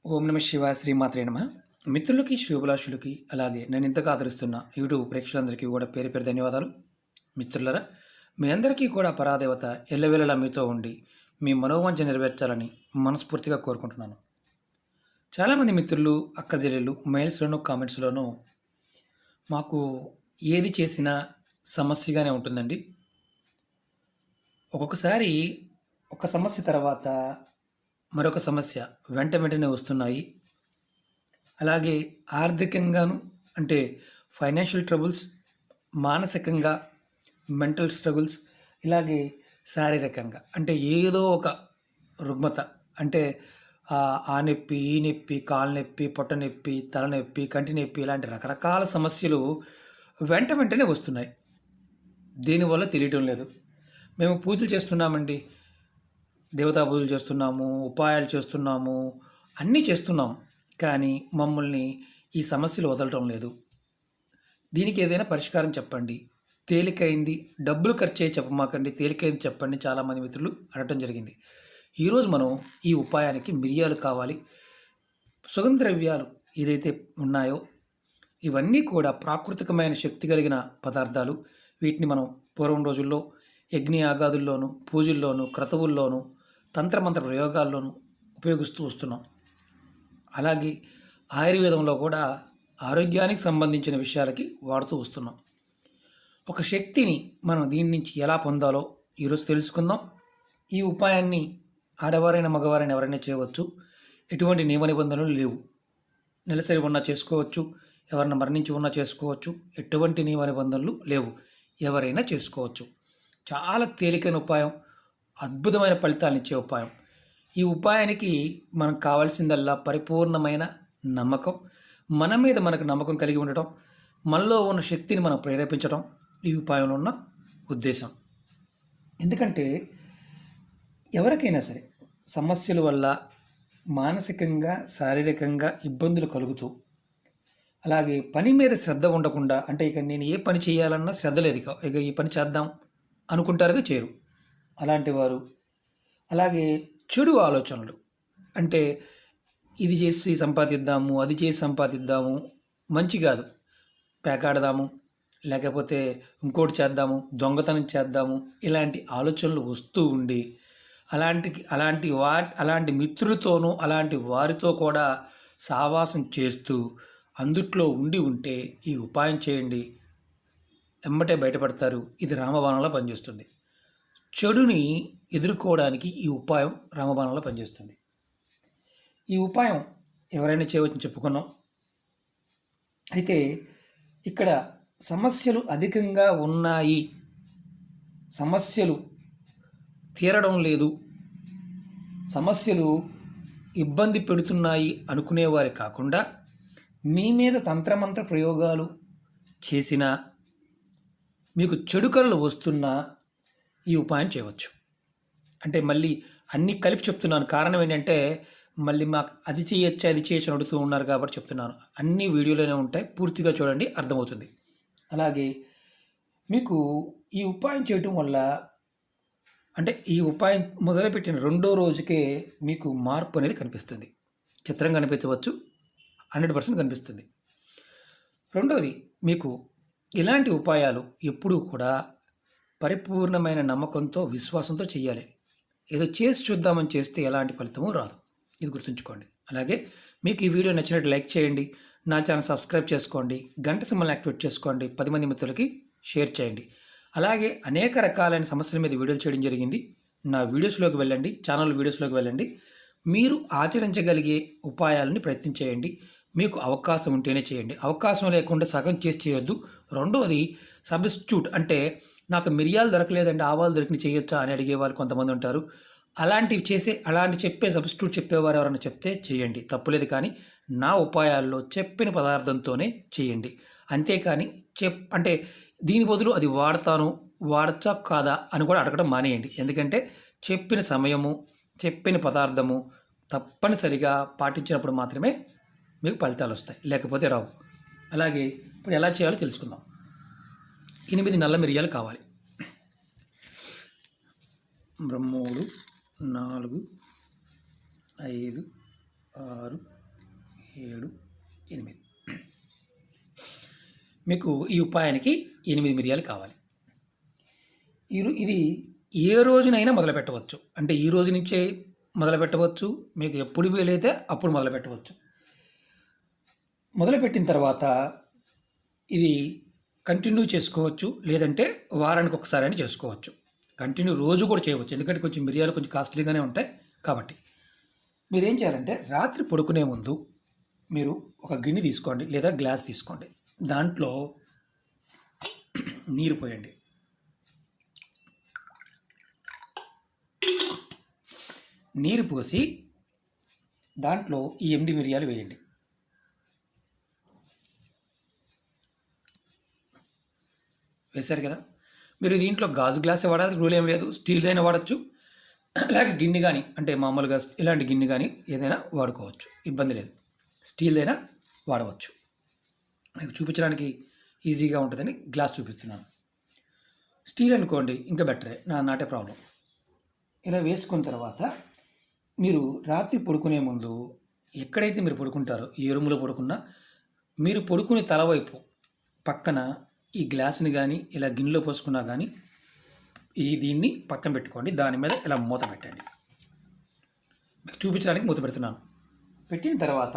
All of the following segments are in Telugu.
ఓం నమ శివాయ శ్రీమాత్రే నమ. మిత్రులకి శ్రేయోభిలాషులకి అలాగే నేను ఇంతగా ఆదరిస్తున్న యూట్యూబ్ ప్రేక్షకులందరికీ కూడా పేరు పేరు ధన్యవాదాలు. మిత్రులరా, మీ అందరికీ కూడా పరాదేవత ఎల్లవేళలా మీతో ఉండి మీ మనోవాంఛ నెరవేర్చాలని మనస్ఫూర్తిగా కోరుకుంటున్నాను. చాలామంది మిత్రులు అక్క చెల్లెళ్ళు మెయిల్స్లోనూ కామెంట్స్లోనూ మాకు ఏది చేసినా సమస్యగానే ఉంటుందండి. ఒక్కొక్కసారి ఒక సమస్య తర్వాత మరొక సమస్య వెంటనే వస్తున్నాయి. అలాగే ఆర్థికంగాను, అంటే ఫైనాన్షియల్ ట్రబుల్స్, మానసికంగా మెంటల్ స్ట్రగుల్స్, ఇలాగే శారీరకంగా అంటే ఏదో ఒక రుగ్మత, అంటే ఆ నొప్పి, ఈ నొప్పి, కాలు నొప్పి, పొట్ట నొప్పి, తలనొప్పి, కంటి నొప్పి, ఇలాంటి రకరకాల సమస్యలు వెంటనే వస్తున్నాయి. దీనివల్ల తెలియటం లేదు. మేము పూజలు చేస్తున్నామండి, దేవతా పూజలు చేస్తున్నాము, ఉపాయాలు చేస్తున్నాము, అన్నీ చేస్తున్నాం, కానీ మమ్మల్ని ఈ సమస్యలు వదలటం లేదు. దీనికి ఏదైనా పరిష్కారం చెప్పండి, తేలికైంది, డబ్బులు ఖర్చు అయ్యి చెప్పమాకండి, తేలికైంది చెప్పండి, చాలామంది మిత్రులు అడగటం జరిగింది. ఈరోజు మనం ఈ ఉపాయానికి మిరియాలు కావాలి. సుగంధ ద్రవ్యాలు ఏదైతే ఉన్నాయో ఇవన్నీ కూడా ప్రాకృతికమైన శక్తి కలిగిన పదార్థాలు. వీటిని మనం పూర్వం రోజుల్లో యజ్ఞ యాగాదుల్లోనూ, పూజల్లోనూ, క్రతువుల్లోనూ, తంత్రమంత్ర ప్రయోగాల్లోనూ ఉపయోగిస్తూ వస్తున్నాం. అలాగే ఆయుర్వేదంలో కూడా ఆరోగ్యానికి సంబంధించిన విషయాలకి వాడుతూ వస్తున్నాం. ఒక శక్తిని మనం దీని నుంచి ఎలా పొందాలో ఈరోజు తెలుసుకుందాం. ఈ ఉపాయాన్ని ఆడవారైన మగవారైన ఎవరైనా చేయవచ్చు. ఎటువంటి నియమ నిబంధనలు లేవు. నెలసరి ఉన్నా చేసుకోవచ్చు, ఎవరైనా మరణించి ఉన్నా చేసుకోవచ్చు. ఎటువంటి నియమ నిబంధనలు లేవు, ఎవరైనా చేసుకోవచ్చు. చాలా తేలికైన ఉపాయం, అద్భుతమైన ఫలితాలను ఇచ్చే ఉపాయం. ఈ ఉపాయానికి మనకు కావాల్సిందల్లా పరిపూర్ణమైన నమ్మకం, మన మీద మనకు నమ్మకం కలిగి ఉండటం, మనలో ఉన్న శక్తిని మనం ప్రేరేపించడం ఈ ఉపాయంలో ఉన్న ఉద్దేశం. ఎందుకంటే ఎవరికైనా సరే సమస్యల వల్ల మానసికంగా, శారీరకంగా ఇబ్బందులు కలుగుతూ, అలాగే పని మీద శ్రద్ధ ఉండకుండా, అంటే ఇక నేను ఏ పని చేయాలన్నా శ్రద్ధ లేదు, ఇక ఈ పని చేద్దాం అనుకుంటారుగా చేయరు అలాంటి వారు, అలాగే చెడు ఆలోచనలు, అంటే ఇది చేసి సంపాదిద్దాము, అది చేసి సంపాదిద్దాము, మంచి కాదు, పేకాడదాము, లేకపోతే ఇంకోటి చేద్దాము, దొంగతనం చేద్దాము, ఇలాంటి ఆలోచనలు వస్తూ ఉండి అలాంటి మిత్రులతోనూ అలాంటి వారితో కూడా సావాసం చేస్తూ అందుట్లో ఉంటే ఈ ఉపాయం చేయండి, ఎమ్మటే బయటపడతారు. ఇది రామబాణంలో పనిచేస్తుంది. చెడుని ఎదుర్కోవడానికి ఈ ఉపాయం రామబాణంలో పనిచేస్తుంది. ఈ ఉపాయం ఎవరైనా చేయవచ్చని చెప్పుకున్నాం. అయితే ఇక్కడ సమస్యలు అధికంగా ఉన్నాయి, సమస్యలు తీరడం లేదు, సమస్యలు ఇబ్బంది పెడుతున్నాయి అనుకునేవారు కాకుండా, మీ మీద తంత్రమంత్ర ప్రయోగాలు చేసినా, మీకు చెడు కళలు వస్తున్నా ఈ ఉపాయం చేయవచ్చు. అంటే మళ్ళీ అన్నీ కలిపి చెప్తున్నాను. కారణం ఏంటంటే మళ్ళీ మాకు అది చేయొచ్చు, అది చేయొచ్చు అని అడుగుతూ ఉన్నారు కాబట్టి చెప్తున్నాను. అన్ని వీడియోలోనే ఉంటాయి, పూర్తిగా చూడండి, అర్థమవుతుంది. అలాగే మీకు ఈ ఉపాయం చేయటం వల్ల, అంటే ఈ ఉపాయం మొదలుపెట్టిన 2వ రోజుకే మీకు మార్పు అనేది కనిపిస్తుంది. చిత్రంగా కనిపించవచ్చు, 100% కనిపిస్తుంది. రెండోది, మీకు ఇలాంటి ఉపాయాలు ఎప్పుడూ కూడా పరిపూర్ణమైన నమ్మకంతో, విశ్వాసంతో చేయాలి. ఏదో చేసి చూద్దామని చేస్తే ఎలాంటి ఫలితమూ రాదు, ఇది గుర్తుంచుకోండి. అలాగే మీకు ఈ వీడియో నచ్చినట్టు లైక్ చేయండి, నా ఛానల్ సబ్స్క్రైబ్ చేసుకోండి, గంట సింబల్ని యాక్టివేట్ చేసుకోండి, 10 మంది మిత్రులకి షేర్ చేయండి. అలాగే అనేక రకాలైన సమస్యల మీద వీడియోలు చేయడం జరిగింది. నా వీడియోస్లోకి వెళ్ళండి, ఛానల్ వీడియోస్లోకి వెళ్ళండి. మీరు ఆచరించగలిగే ఉపాయాలని ప్రయత్నం చేయండి. మీకు అవకాశం ఉంటేనే చేయండి, అవకాశం లేకుండా సగం చేసి చేయొద్దు. రెండోది, సబ్స్టిట్యూట్, అంటే నాకు మిరియాలు దొరకలేదండి, ఆవాలు దొరికిన చేయొచ్చా అని అడిగేవారు కొంతమంది ఉంటారు. అలాంటి చెప్పే సబ్స్టిట్యూట్ చెప్పేవారు ఎవరైనా చెప్తే చేయండి, తప్పులేదు. కానీ నా ఉపాయాల్లో చెప్పిన పదార్థంతోనే చేయండి. అంతేకాని అంటే దీని బదులు అది వాడచ్చా కాదా అని కూడా అడగడం మానేయండి. ఎందుకంటే చెప్పిన సమయము, చెప్పిన పదార్థము తప్పనిసరిగా పాటించినప్పుడు మాత్రమే మీకు ఫలితాలు వస్తాయి, లేకపోతే రావు. అలాగే ఇప్పుడు ఎలా చేయాలో తెలుసుకుందాం. 8 నల్ల మిరియాలు కావాలి. 3, 4, 5, 6, 7, 8. మీకు ఈ ఉపాయానికి 8 మిరియాలు కావాలి. ఇది ఏ రోజునైనా మొదలు పెట్టవచ్చు. అంటే ఈ రోజు నుంచే మొదలు పెట్టవచ్చు, మీకు ఎప్పుడు వీలైతే అప్పుడు మొదలు పెట్టవచ్చు. మొదలుపెట్టిన తర్వాత ఇది కంటిన్యూ చేసుకోవచ్చు, లేదంటే వారానికి ఒకసారి అని చేసుకోవచ్చు. కంటిన్యూ రోజు కూడా చేయవచ్చు, ఎందుకంటే కొంచెం మిరియాలు కొంచెం కాస్ట్లీగానే ఉంటాయి కాబట్టి. మీరు ఏం చేయాలంటే రాత్రి పడుకునే ముందు మీరు ఒక గిన్నె తీసుకోండి లేదా గ్లాస్ తీసుకోండి, దాంట్లో నీరు పోయండి. నీరు పోసి దాంట్లో ఈ 8 మిరియాలు వేయండి. వేశారు కదా. మీరు దీంట్లో గాజు గ్లాస్ వాడాల్సిన రూల్ ఏం లేదు, స్టీల్ అయినా వాడచ్చు, అలాగే గిన్నె కానీ అంటే మామూలుగా ఇలాంటి గిన్నె కానీ ఏదైనా వాడుకోవచ్చు, ఇబ్బంది లేదు. స్టీల్ అయినా వాడవచ్చు. మీకు చూపించడానికి ఈజీగా ఉంటుందని గ్లాస్ చూపిస్తున్నాను. స్టీల్ అనుకోండి ఇంకా బెటరే, నాటే ప్రాబ్లం. ఇలా వేసుకున్న తర్వాత మీరు రాత్రి పడుకునే ముందు ఎక్కడైతే మీరు పడుకుంటారో, ఏ రూమ్లో పడుకున్నా, మీరు పడుకునే తలవైపు పక్కన ఈ గ్లాస్ని కానీ ఇలా గిన్నెలో పోసుకున్నా కానీ దీన్ని పక్కన పెట్టుకోండి. దాని మీద ఇలా మూత పెట్టండి. మీకు చూపించడానికి మూత పెడుతున్నాను. పెట్టిన తర్వాత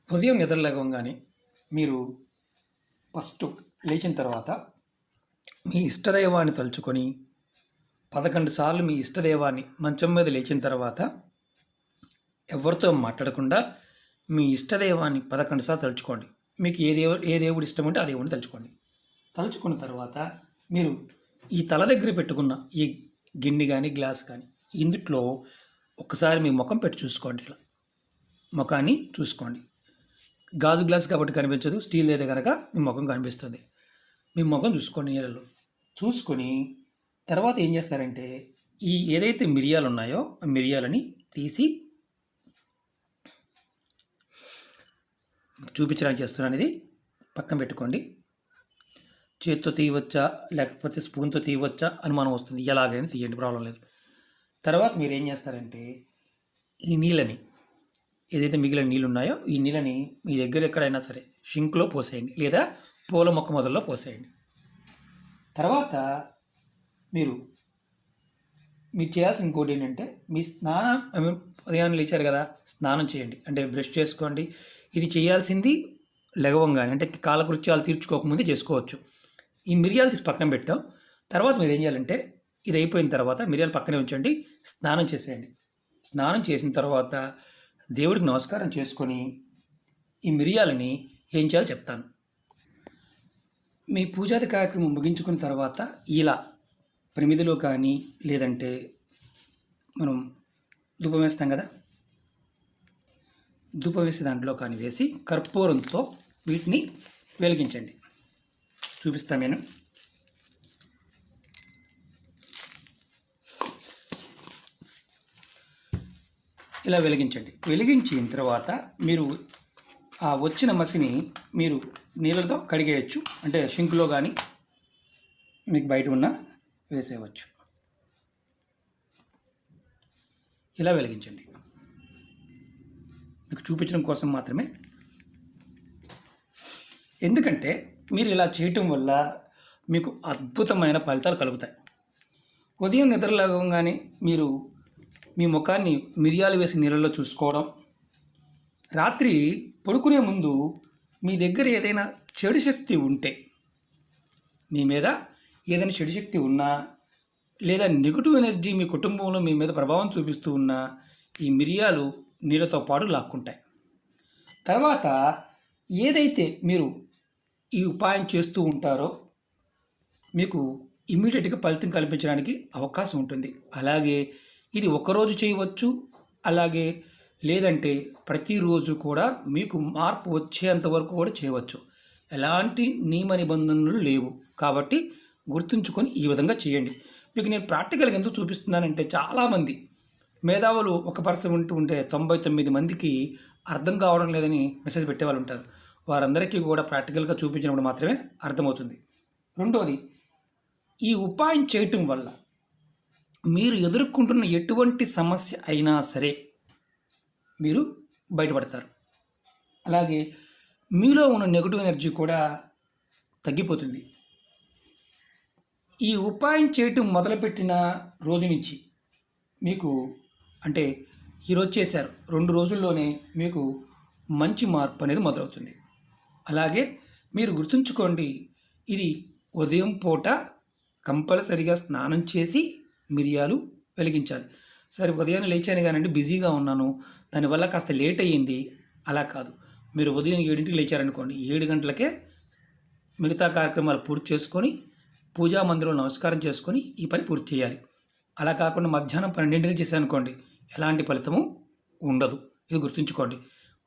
ఉదయం నిద్రలేవగానే మీరు ఫస్ట్ లేచిన తర్వాత మీ ఇష్టదైవాన్ని తలుచుకొని 11 సార్లు మీ ఇష్టదైవాన్ని మంచం మీద లేచిన తర్వాత ఎవరితో మాట్లాడకుండా మీ ఇష్టదైవాన్ని 11 సార్లు తలుచుకోండి. మీకు ఏ దేవుడు ఇష్టం ఉంటే ఆ దేవుడిని తలుచుకోండి. తలుచుకున్న తర్వాత మీరు ఈ తల దగ్గర పెట్టుకున్న ఈ గిన్నె కానీ గ్లాస్ కానీ ఇందుట్లో ఒక్కసారి మీ ముఖం పెట్టి చూసుకోండి. ఇలా ముఖాన్ని చూసుకోండి. గాజు గ్లాస్ కాబట్టి కనిపించదు, స్టీల్ అయితే కనుక మీ ముఖం కనిపిస్తుంది. మీ ముఖం చూసుకోండి నీళ్ళలో. చూసుకొని తర్వాత ఏం చేస్తారంటే ఈ ఏదైతే మిరియాలు ఉన్నాయో ఆ మిరియాలని తీసి చూపించడానికి చేస్తున్నాను. ఇది పక్కన పెట్టుకోండి. చేత్తో తీయవచ్చా లేకపోతే స్పూన్తో తీయవచ్చా అనుమానం వస్తుంది, ఎలాగైనా తీయండి, ప్రాబ్లం లేదు. తర్వాత మీరు ఏం చేస్తారంటే ఈ నీళ్ళని ఏదైతే మిగిలిన నీళ్ళు ఉన్నాయో ఈ నీళ్ళని మీ దగ్గర ఎక్కడైనా సరే షింక్లో పోసేయండి లేదా పూల మొక్క మొదల్లో పోసేయండి. తర్వాత మీరు చేయాల్సిన ఇంకోటి ఏంటంటే మీ ఉదయాన్నే లేచారు కదా, స్నానం చేయండి, అంటే బ్రష్ చేసుకోండి. ఇది చేయాల్సింది లెగవంగానే, అంటే కాలకృత్యాలు తీర్చుకోకముందే చేసుకోవచ్చు. ఈ మిరియాలు తీసి పక్కన పెట్టాం. తర్వాత మీరు ఏం చేయాలంటే ఇది అయిపోయిన తర్వాత మిరియాలు పక్కనే ఉంచండి, స్నానం చేసేయండి. స్నానం చేసిన తర్వాత దేవుడికి నమస్కారం చేసుకొని ఈ మిరియాలని ఏం చేయాలో చెప్తాను. మీ పూజాది కార్యక్రమం ముగించుకున్న తర్వాత ఇలా ప్రమిదిలో కానీ లేదంటే మనం ధూపం వేస్తాం కదా, ధూపం వేసే దాంట్లో కానీ వేసి కర్పూరంతో వీటిని వెలిగించండి. చూపిస్తాను నేను. ఇలా వెలిగించండి. వెలిగించిన తర్వాత మీరు ఆ వచ్చిన మసిని మీరు నీళ్ళతో కడిగేయచ్చు, అంటే షింకులో కానీ మీకు బయట ఉన్న వేసేయవచ్చు. ఇలా వెలిగించండి, మీకు చూపించడం కోసం మాత్రమే. ఎందుకంటే మీరు ఇలా చేయటం వల్ల మీకు అద్భుతమైన ఫలితాలు కలుగుతాయి. ఉదయం నిద్రలేవగానే మీరు మీ ముఖాన్ని మిరియాలు వేసి నీళ్ళలో చూసుకోవడం, రాత్రి పడుకునే ముందు మీ దగ్గర ఏదైనా చెడు శక్తి ఉంటే, మీ మీద ఏదైనా చెడు శక్తి ఉన్నా లేదా నెగిటివ్ ఎనర్జీ మీ కుటుంబంలో మీ మీద ప్రభావం చూపిస్తూ ఉన్నా ఈ మిరియాలు నీళ్ళతో పాటు లాక్కుంటాయి. తర్వాత ఏదైతే మీరు ఈ ఉపాయం చేస్తూ ఉంటారో మీకు ఇమ్మీడియట్గా ఫలితం కల్పించడానికి అవకాశం ఉంటుంది. అలాగే ఇది ఒకరోజు చేయవచ్చు, అలాగే లేదంటే ప్రతిరోజు కూడా మీకు మార్పు వచ్చేంత వరకు కూడా చేయవచ్చు. ఎలాంటి నియమ నిబంధనలు లేవు కాబట్టి గుర్తుంచుకొని ఈ విధంగా చేయండి. మీకు నేను ప్రాక్టికల్గా ఎందుకు చూపిస్తున్నానంటే చాలామంది మేధావులు 1% ఉంటే 99 మందికి అర్థం కావడం లేదని మెసేజ్ పెట్టేవాళ్ళు ఉంటారు. వారందరికీ కూడా ప్రాక్టికల్గా చూపించినప్పుడు మాత్రమే అర్థమవుతుంది. రెండోది, ఈ ఉపాయం చేయటం వల్ల మీరు ఎదుర్కొంటున్న ఎటువంటి సమస్య అయినా సరే మీరు బయటపడతారు. అలాగే మీలో ఉన్న నెగటివ్ ఎనర్జీ కూడా తగ్గిపోతుంది. ఈ ఉపాయం చేయటం మొదలుపెట్టిన రోజు నుంచి మీకు అంటే ఈరోజు చేశారు 2 రోజుల్లోనే మీకు మంచి మార్పు అనేది మొదలవుతుంది. అలాగే మీరు గుర్తుంచుకోండి, ఇది ఉదయం పూట కంపల్సరిగా స్నానం చేసి మిరియాలు వెలిగించాలి. సరే ఉదయాన్నే లేచాను కానండి బిజీగా ఉన్నాను, దానివల్ల కాస్త లేట్ అయ్యింది, అలా కాదు. మీరు ఉదయం 7ంటికి లేచారనుకోండి, 7 గంటలకే మిగతా కార్యక్రమాలు పూర్తి చేసుకొని పూజా మందిరంలో నమస్కారం చేసుకొని ఈ పని పూర్తి చేయాలి. అలా కాకుండా మధ్యాహ్నం 12ంటికి చేశారనుకోండి, ఎలాంటి ఫలితము ఉండదు. ఇది గుర్తుంచుకోండి.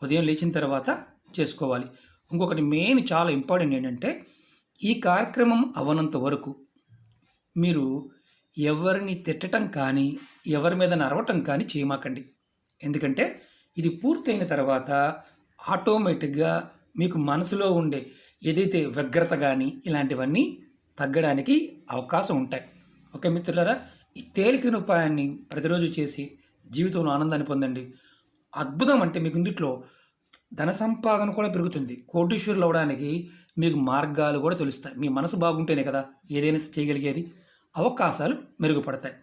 ఉదయం లేచిన తర్వాత చేసుకోవాలి. ఇంకొకటి మెయిన్ చాలా ఇంపార్టెంట్ ఏంటంటే, ఈ కార్యక్రమం అవనంత వరకు మీరు ఎవరిని తిట్టడం కానీ ఎవరి మీద నరవటం కానీ చేయమాకండి. ఎందుకంటే ఇది పూర్తయిన తర్వాత ఆటోమేటిక్గా మీకు మనసులో ఉండే ఏదైతే వ్యగ్రత కానీ ఇలాంటివన్నీ తగ్గడానికి అవకాశం ఉంటాయి. ఓకే మిత్రులారా, ఈ తేలికైన ఉపాయాన్ని ప్రతిరోజు చేసి జీవితంలో ఆనందాన్ని పొందండి. అద్భుతం. అంటే మీకు ఇందుట్లో ధన సంపాదన కూడా పెరుగుతుంది. కోటీశ్వరులు అవడానికి మీకు మార్గాలు కూడా తెలుస్తాయి. మీ మనసు బాగుంటేనే కదా ఏదైనా చేయగలిగేది. అవకాశాలు మెరుగుపడతాయి.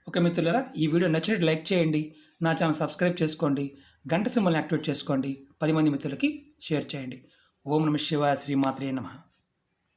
ఓకే మిత్రులారా, ఈ వీడియో నచ్చినట్టు లైక్ చేయండి, నా ఛానల్ సబ్స్క్రైబ్ చేసుకోండి, గంట సింబల్ని యాక్టివేట్ చేసుకోండి, 10 మంది మిత్రులకి షేర్ చేయండి. ఓం నమః శివాయ, శ్రీమాత్రే నమః.